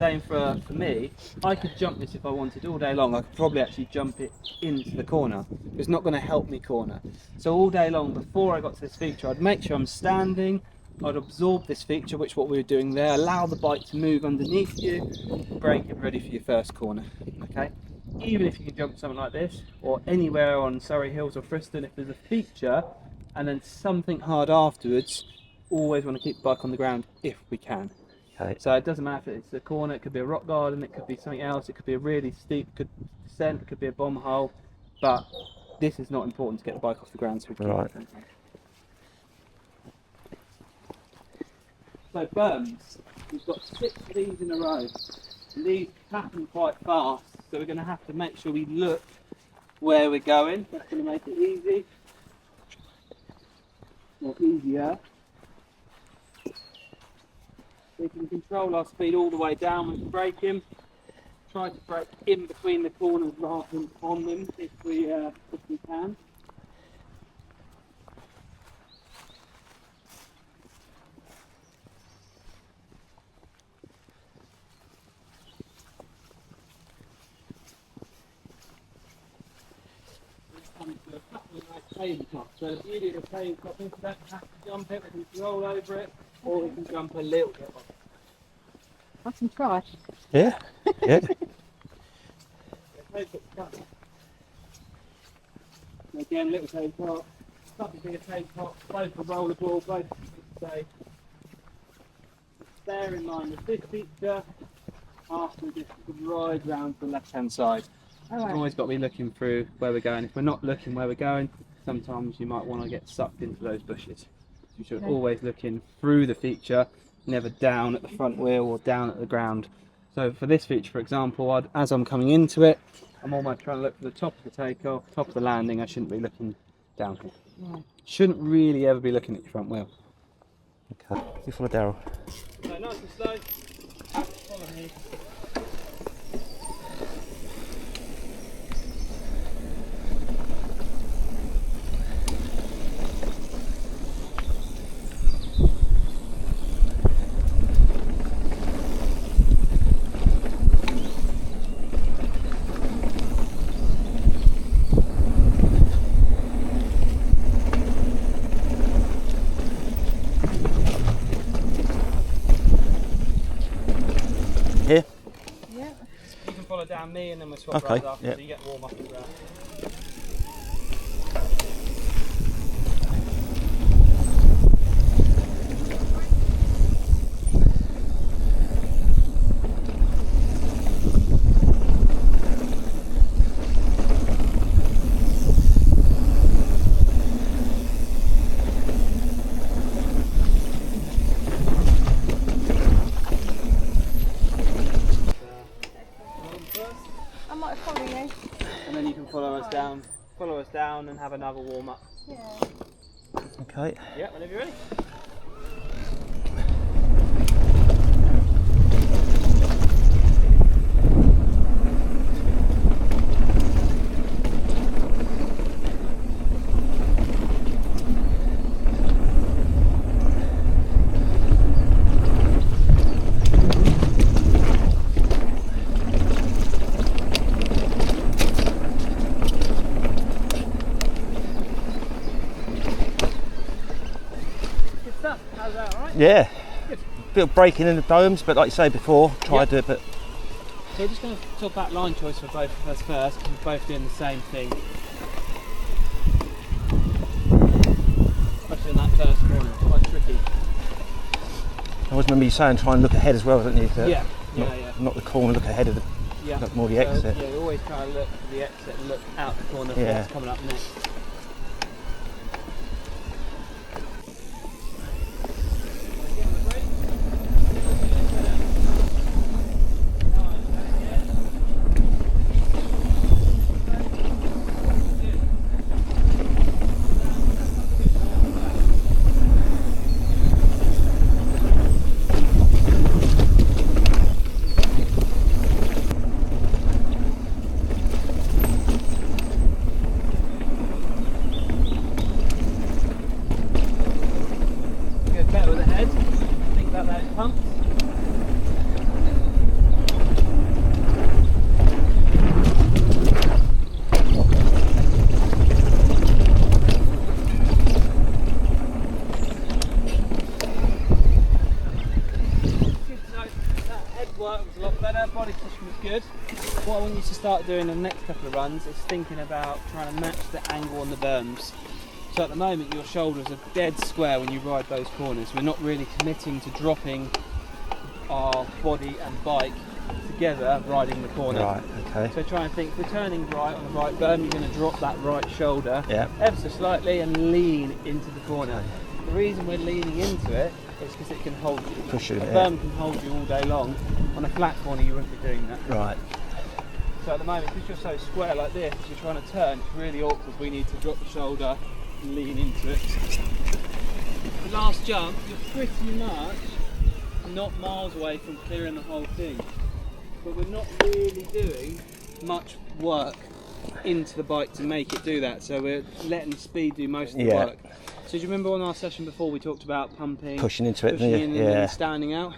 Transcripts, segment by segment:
Same for me. I could jump this if I wanted all day long. I could probably actually jump it into the corner. It's not going to help me corner. So all day long, before I got to this feature, I'd make sure I'm standing. I'd absorb this feature, which is what we were doing there. Allow the bike to move underneath you. Brake it ready for your first corner. Okay. Even if you can jump something like this, or anywhere on Surrey Hills or Friston, if there's a feature and then something hard afterwards, always want to keep the bike on the ground if we can. Okay. So it doesn't matter if it's a corner, it could be a rock garden, it could be something else, it could be a really steep descent, it could be a bomb hole, but this is not important to get the bike off the ground. So we keep it. So berms, we've got 6 of these in a row, and these happen quite fast, so we're going to have to make sure we look where we're going. That's going to make it easy, or easier. We can control our speed all the way down when braking. Try to brake in between the corners rather than on them if we can. To a couple of nice tabletops. So the beauty of the tabletop is we don't have to jump it, we can roll over it, or we can jump a little bit off. I can try. Yeah, yeah. Again, little tabletop, slightly bigger tabletop, both are rollable, both safe. Bear in mind that this feature, after this, we can ride round to the left hand side. We've always got to be looking through where we're going. If we're not looking where we're going, sometimes you might want to get sucked into those bushes. You should always look in through the feature, never down at the front wheel or down at the ground. So for this feature, for example, as I'm coming into it, I'm almost trying to look for the top of the takeoff, top of the landing. I shouldn't be looking down here. Right. Shouldn't really ever be looking at your front wheel. Okay, you follow Daryl. So nice and slow, follow me. Here? Yeah. You can follow down me and then we'll swap Okay, rides after, yeah. so you get warm up as well. I might follow you. And then you can follow us down and have another warm up. Yeah. Okay. Yeah, whenever you're ready. How's that, alright? Yeah. Bit of braking in the domes, but like you say before, try to do it, but So we're just going to talk about line choice for both of us first, because we're both doing the same thing. Especially in that first corner, it's quite tricky. I always remember you saying try and look ahead as well, don't you? Yeah, Not the corner, look ahead of the, look more the exit. Yeah, you always try to look for the exit and look out the corner for what's coming up next. head work was a lot better, body position was good. What I want you to start doing in the next couple of runs is thinking about trying to match the angle on the berms. So at the moment your shoulders are dead square when you ride those corners. We're not really committing to dropping our body and bike together riding the corner. Right, okay. So try and think, if we're turning right on the right berm, you're going to drop that right shoulder ever so slightly and lean into the corner. The reason we're leaning into it is because it can hold you. Push you, a berm can hold you all day long. On a flat corner you wouldn't be doing that. Right. So at the moment, because you're so square like this, you're trying to turn, it's really awkward. We need to drop the shoulder and lean into it. The last jump, you're pretty much not miles away from clearing the whole thing. But we're not really doing much work into the bike to make it do that. So we're letting speed do most of the work. So do you remember on our session before we talked about pumping, pushing into it, pushing in and then standing out?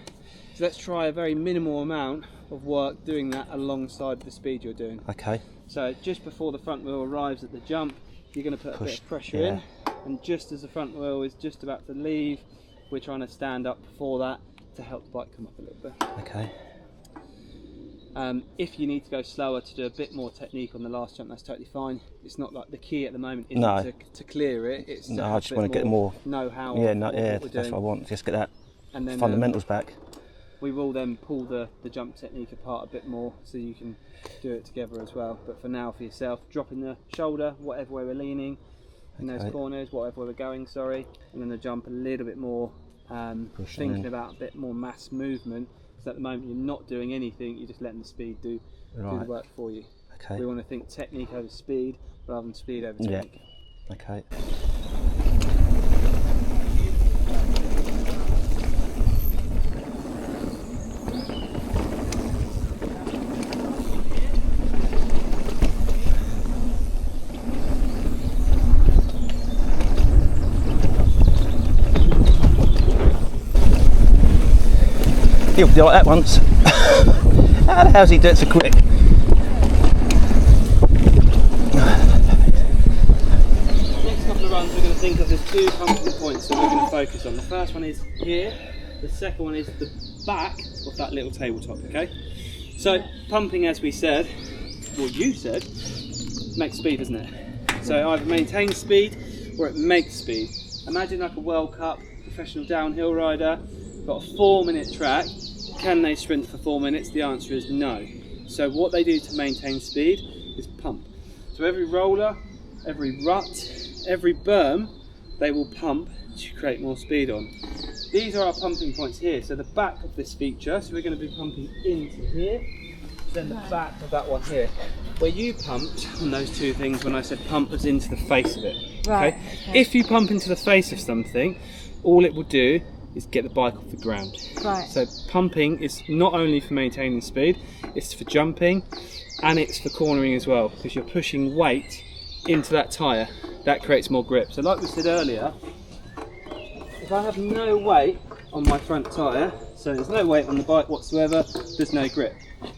So let's try a very minimal amount of work doing that alongside the speed you're doing. Okay. So just before the front wheel arrives at the jump, you're going to put a bit of pressure in, and just as the front wheel is just about to leave, we're trying to stand up before that to help the bike come up a little bit. Okay. If you need to go slower to do a bit more technique on the last jump, that's totally fine. It's not like the key at the moment isn't to clear it. It's to I just want to get more know-how. That's what I want. Just get that and then, fundamentals back. We will then pull the jump technique apart a bit more so you can do it together as well. But for now, for yourself, dropping the shoulder, whatever way we're leaning in those corners, whatever way we're going, and then the jump a little bit more, thinking about a bit more mass movement. So at the moment you're not doing anything, you're just letting the speed do the work for you. Okay. We want to think technique over speed rather than speed over technique. Okay. He'll do like that once. How the hell's he do it so quick? Next couple of runs we're going to think of as 2 pumping points that we're going to focus on. The first one is here, the second one is the back of that little tabletop, okay? So pumping, as we said, well you said, makes speed, doesn't it? So either maintains speed or it makes speed. Imagine like a World Cup professional downhill rider, got a 4-minute track. Can they sprint for 4 minutes? The answer is no. So what they do to maintain speed is pump. So every roller, every rut, every berm, they will pump to create more speed on. These are our pumping points here. So the back of this feature, so we're going to be pumping into here, then the back of that one here. Where you pumped on those 2 things when I said pump was into the face of it. Right, Okay? If you pump into the face of something, all it will do is get the bike off the ground. Right. So pumping is not only for maintaining speed, it's for jumping and it's for cornering as well, because you're pushing weight into that tyre. That creates more grip. So like we said earlier, if I have no weight on my front tyre, so there's no weight on the bike whatsoever, there's no grip.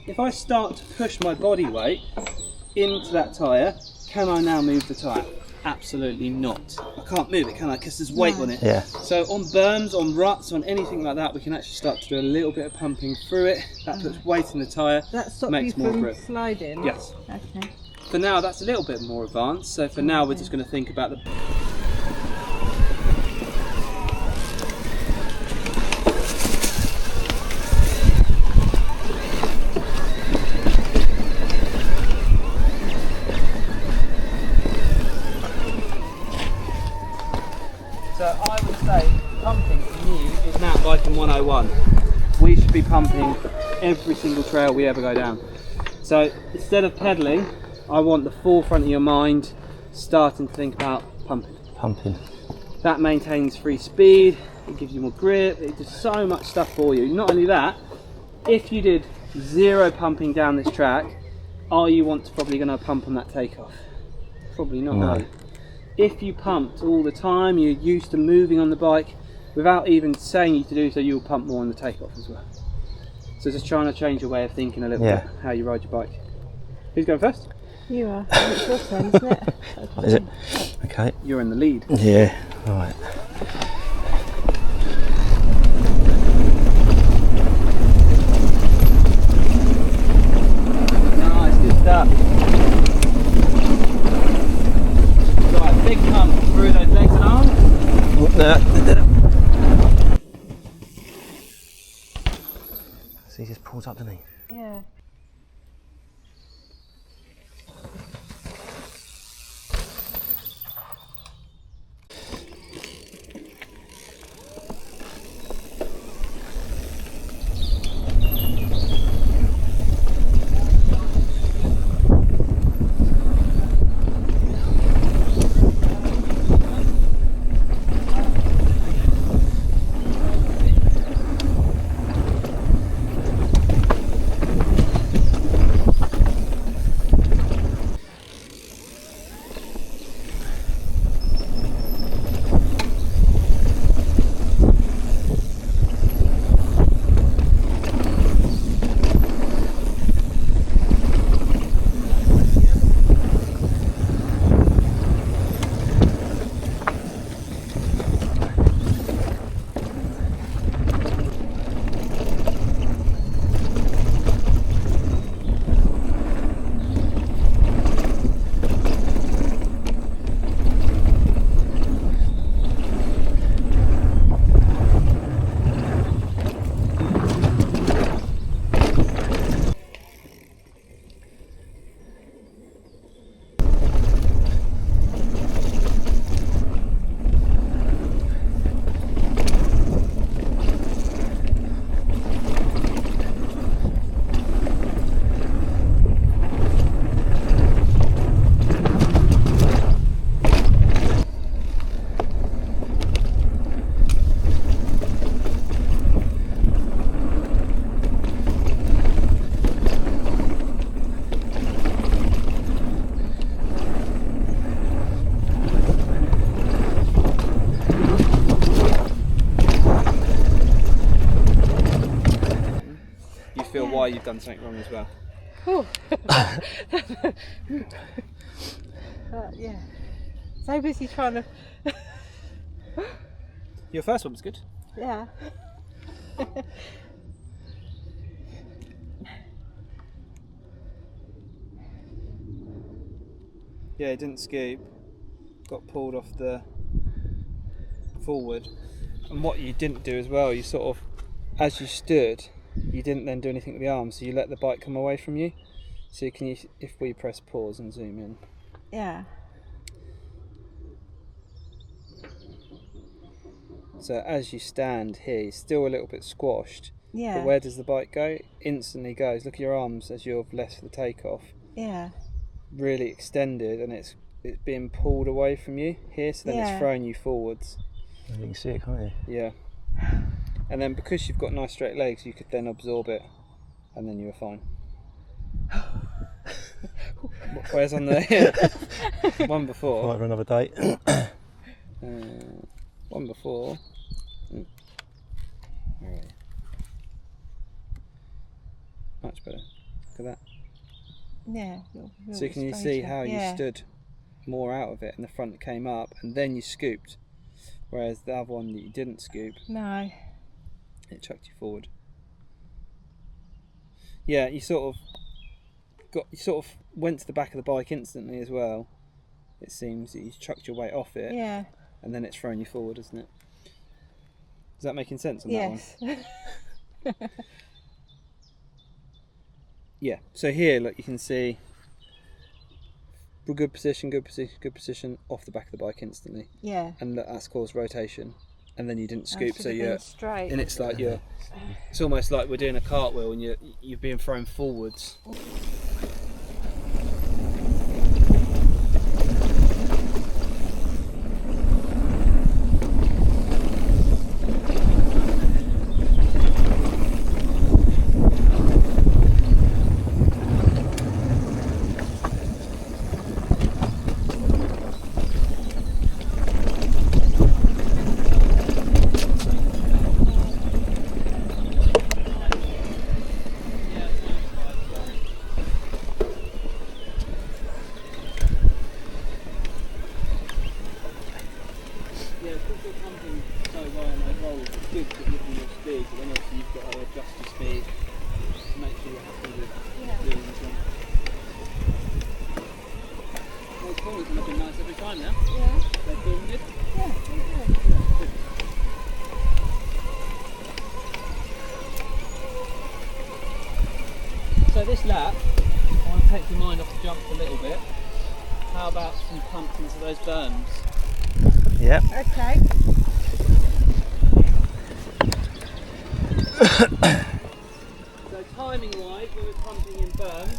If I start to push my body weight into that tyre, can I now move the tyre? Absolutely not. I can't move it, can I? Because there's weight on it. Yeah. So on berms, on ruts, on anything like that, we can actually start to do a little bit of pumping through it. That puts weight in the tyre, That stops makes you more from grip. sliding? Yes. Okay. For now, that's a little bit more advanced. So for now, we're just going to think about the... So I would say pumping for me is mountain biking 101. We should be pumping every single trail we ever go down. So instead of pedalling, I want the forefront of your mind starting to think about pumping. Pumping. That maintains free speed, it gives you more grip, it does so much stuff for you. Not only that, if you did 0 pumping down this track, are you probably going to pump on that takeoff? Probably not. No. Are you? If you pumped all the time, you're used to moving on the bike, without even saying you to do so, you'll pump more on the takeoff as well. So just trying to change your way of thinking a little bit, how you ride your bike. Who's going first? You are. It's your turn, isn't it? Is it? Okay. You're in the lead. Yeah. Right. he? Yeah. Why you've done something wrong as well. Oh. Yeah. So busy trying to. Your first one was good. Yeah. Yeah, it didn't scoop. Got pulled off the forward. And what you didn't do as well, you sort of, as you stood, you didn't then do anything with the arms, so you let the bike come away from you. So can you, if we press pause and zoom in. Yeah. So as you stand here, you're still a little bit squashed. Yeah. But where does the bike go? Instantly goes. Look at your arms as you've left the takeoff. Yeah. Really extended, and it's being pulled away from you here, so then it's throwing you forwards. You can see it, can't you? Yeah. And then because you've got nice straight legs, you could then absorb it, and then you were fine. Whereas on the one before, Right, for another date. one before. Where are you? Much better. Look at that. Yeah. So can you see how you stood more out of it, and the front came up, and then you scooped, whereas the other one that you didn't scoop, No. it chucked you forward. Yeah, you sort of went to the back of the bike instantly as well. It seems that you chucked your weight off it, Yeah. and then it's thrown you forward, isn't it? Is that making sense on that one? Yes. Yeah. So here, look, you can see good position, off the back of the bike instantly. Yeah. And look, that's caused rotation, and then you didn't scoop, so you're straight. and it's like it's almost like we're doing a cartwheel and you're being thrown forwards. So this lap, I want to take your mind off the jump a little bit. How about some pumps into those berms? Yeah. Okay. So timing wise, when we're pumping in berms,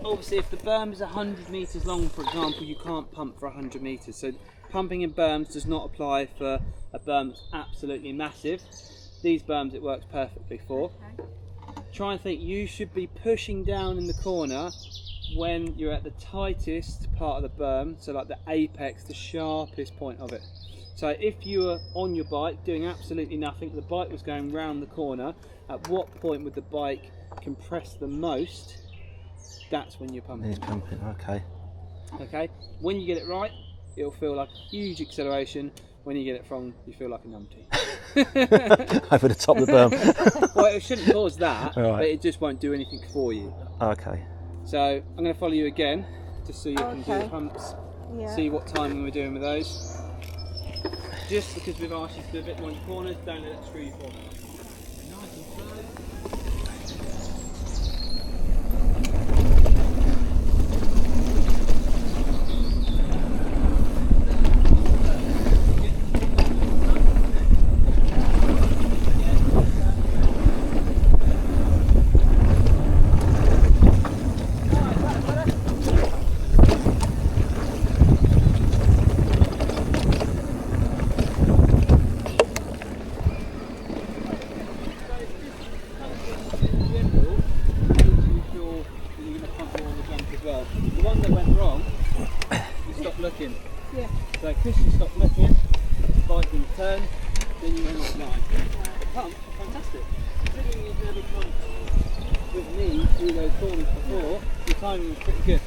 obviously if the berm is 100 metres long, for example, you can't pump for 100 metres. So pumping in berms does not apply for a berm that's absolutely massive. These berms it works perfectly for. Okay. Try and think, you should be pushing down in the corner when you're at the tightest part of the berm, so like the apex, the sharpest point of it. So if you were on your bike doing absolutely nothing, the bike was going round the corner, at what point would the bike compress the most? That's when you're pumping. He's pumping, okay. Okay, when you get it right, it'll feel like a huge acceleration. When you get it wrong, you feel like a numpty. Over the top of the berm. Well, it shouldn't cause that, Right. but it just won't do anything for you. Okay. So I'm going to follow you again, just so you can do the Okay. pumps, Yeah. see what timing we're doing with those. Just because we've asked you to do a bit more in the corners, don't let it screw you forward. Nice and slow. The one that went wrong, you stopped looking. Yeah. So Christian stopped looking, bike didn't turn, then you went offline. The pumps are fantastic. Considering you've never pumped with me through those corners before, your timing was pretty good.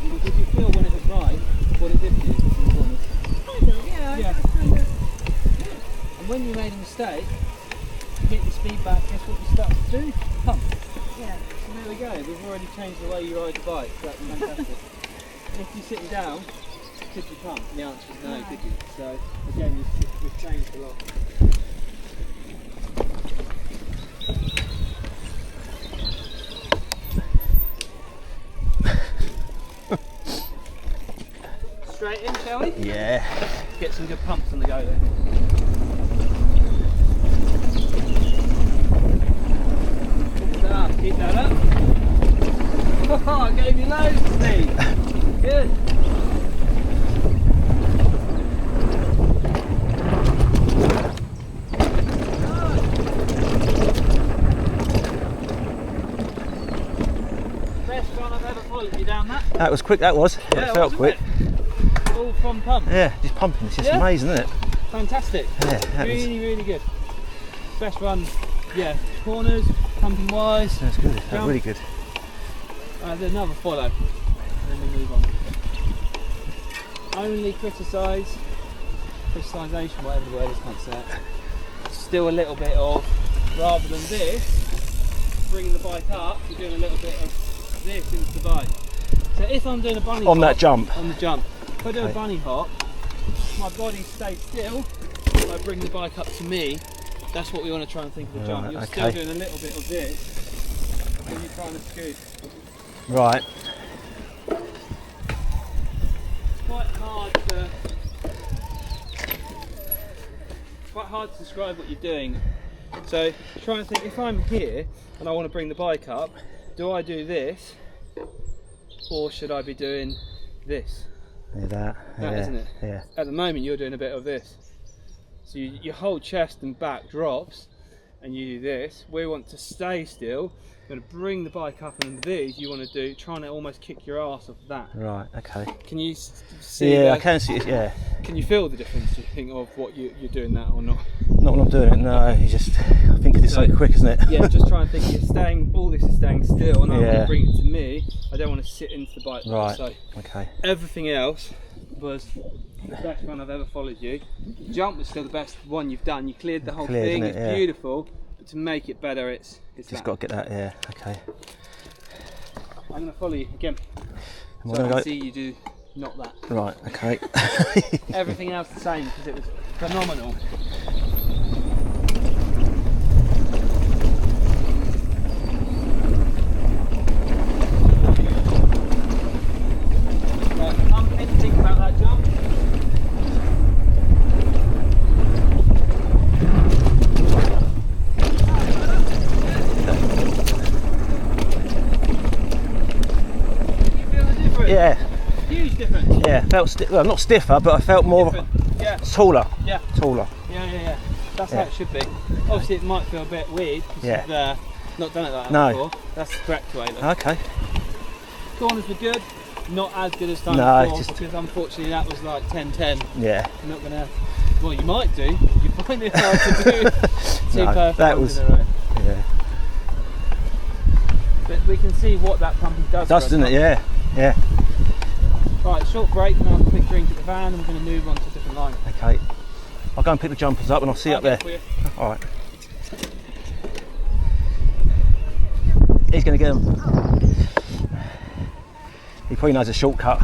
Because did you feel when it was right, what it did for you in the corners? Kind of, yeah. Yeah. I kind of, And when you made a mistake, you get your speed back, guess what you start to do? Pump. yeah. So there we go, we've already changed the way you ride the bike, so that's fantastic. If you're sitting down, could you pump? And the answer is no, No. could you? So again, we've changed a lot. Straight in, shall we? Yeah. Get some good pumps on the go then. Keep that up. Oh, I gave you loads to see. Good. Best one I've ever followed you down that. That was quick, that was. Yeah, It felt wasn't quick. it? All from pump. Yeah, just pumping. It's just Yeah. amazing, isn't it? Fantastic. Yeah, that was, Really, really good. Best run. Yeah, corners, pumping wise. that's good. That's Jump. really good. There's another follow. And then we move on. Only criticisation, whatever the word is, can't say it. Still a little bit of, rather than this, bringing the bike up, you're doing a little bit of this into the bike. So if I'm doing a bunny On hop, that jump. on the jump, if I do a Okay. bunny hop, my body stays still, I bring the bike up to me. That's what we want to try and think of the jump. Right, You're okay. still doing a little bit of this when you're trying to scoot. Right. Quite hard to describe what you're doing. So try and think, if I'm here and I want to bring the bike up, do I do this or should I be doing this? Yeah, that. That, Yeah. isn't it? Yeah. At the moment you're doing a bit of this. So your whole chest and back drops and you do this. We want to stay still. You're going to bring the bike up, and these you want to do, trying to almost kick your ass off that. Right. Okay. Can you see? Yeah, I the- can see it. Yeah. Can you feel the difference, do you think, of what you're doing that or not? Not when I'm doing it. No. You just. I think it's so So- quick, isn't it? Yeah, just try and think you're staying, all this is staying still, and I want Yeah. to bring it to me. I don't want to sit into the bike. Right. So Okay. everything else was the best one I've ever followed you. The jump was still the best one you've done. You cleared the whole Cleared, thing, isn't it? it's Yeah. beautiful, but to make it better, it's Just that. got to get that. Yeah. Okay. I'm going to follow you again, Am I so I gonna can go? see you do not that. Right. Okay. Everything else the same, because it was phenomenal. difference. Yeah, Huge difference. yeah. Felt well, not stiffer, but I felt more Different. Yeah, taller. yeah, Taller. yeah. That's Yeah. how it should be. Obviously, it might feel a bit weird because Yeah. you've not done it like that No. before. That's the correct way. Though. Okay. Corners were good, not as good as time No, before just- because unfortunately that was like 10-10. Yeah. You're not gonna. Well, you might do. You find it hard to do two No, perfect that ones was- in a row. Yeah. But we can see what that pumping does. Does, for us, doesn't it? can't Yeah. Yeah. we? Right, short break and I'll have a quick drink at the van and we're going to move on to a different line. Okay. I'll go and pick the jumpers up and I'll see you I'll up there. get it for you. All right. He's going to get them. He probably knows a shortcut.